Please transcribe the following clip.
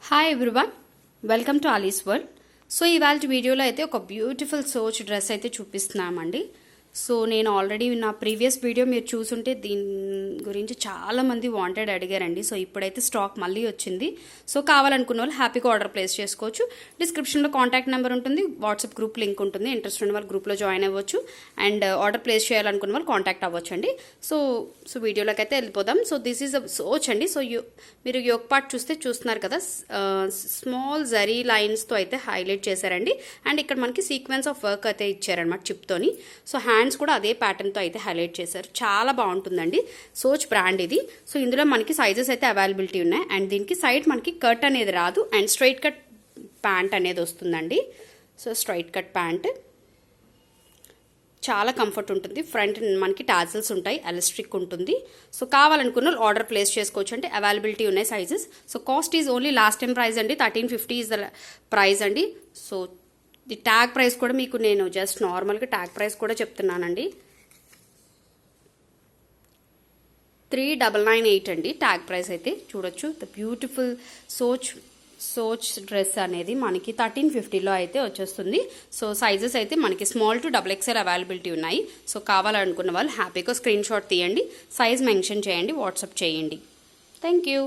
Hi everyone, welcome to Alice's world. So ఇవాళ వీడియోలో అయితే ఒక బ్యూటిఫుల్ సోచ్ డ్రెస్ అయితే చూపిస్తున్నామండి. సో నేను ఆల్రెడీ నా ప్రీవియస్ వీడియో మీరు చూసుంటే దీని గురించి చాలామంది వాంటెడ్ అడిగారండి. సో ఇప్పుడైతే స్టాక్ మళ్ళీ వచ్చింది. సో కావాలనుకున్న వాళ్ళు హ్యాపీగా ఆర్డర్ ప్లేస్ చేసుకోవచ్చు. డిస్క్రిప్షన్లో కాంటాక్ట్ నెంబర్ ఉంటుంది, వాట్సాప్ గ్రూప్ లింక్ ఉంటుంది. ఇంట్రెస్ట్ ఉన్న వాళ్ళు గ్రూప్లో జాయిన్ అవ్వచ్చు అండ్ ఆర్డర్ ప్లేస్ చేయాలనుకున్న వాళ్ళు కాంటాక్ట్ అవ్వచ్చు అండి. సో వీడియోలోకి అయితే వెళ్ళిపోదాం. సో దిస్ ఈజ్ అ సోచ్ అండి. సో మీరు యోక్ పార్ట్ చూస్తున్నారు కదా, స్మాల్ జరీ లైన్స్తో అయితే హైలైట్ చేశారండి. అండ్ ఇక్కడ మనకి సీక్వెన్స్ ఆఫ్ వర్క్ అయితే ఇచ్చారనమాట చిప్తోని. సో హ్యాండ్స్ కూడా అదే ప్యాటర్న్తో అయితే హైలైట్ చేశారు. చాలా బాగుంటుందండి. సోచ్ బ్రాండ్ ఇది. సో ఇందులో మనకి సైజెస్ అయితే అవైలబిలిటీ ఉన్నాయి. అండ్ దీనికి సైడ్ మనకి కట్ అనేది రాదు అండ్ స్ట్రైట్ కట్ ప్యాంట్ అనేది వస్తుందండి. సో స్ట్రైట్ కట్ ప్యాంట్ చాలా కంఫర్ట్ ఉంటుంది. ఫ్రంట్ మనకి టాజిల్స్ ఉంటాయి, ఎలాస్టిక్ ఉంటుంది. సో కావాలనుకున్న ఆర్డర్ ప్లేస్ చేసుకోవచ్చు. అంటే అవైలబిలిటీ ఉన్నాయి sizes. So cost is only last time price అండి, 1350 ఈజ్ ద ప్రైస్ అండి. సో ది ట్యాగ్ ప్రైస్ కూడా మీకు నేను జస్ట్ నార్మల్గా ట్యాగ్ ప్రైస్ కూడా చెప్తున్నానండి, 3998 అండి ట్యాగ్ ప్రైస్ అయితే. చూడొచ్చు ద బ్యూటిఫుల్ సోచ్ డ్రెస్ అనేది మనకి 1350లో అయితే వచ్చేస్తుంది. సో సైజెస్ అయితే మనకి స్మాల్ టు XXL అవైలబిలిటీ ఉన్నాయి. సో కావాలనుకున్న వాళ్ళు హ్యాపీగా స్క్రీన్ షాట్ తీయండి, సైజ్ మెన్షన్ చేయండి, వాట్సాప్ చేయండి. Thank you.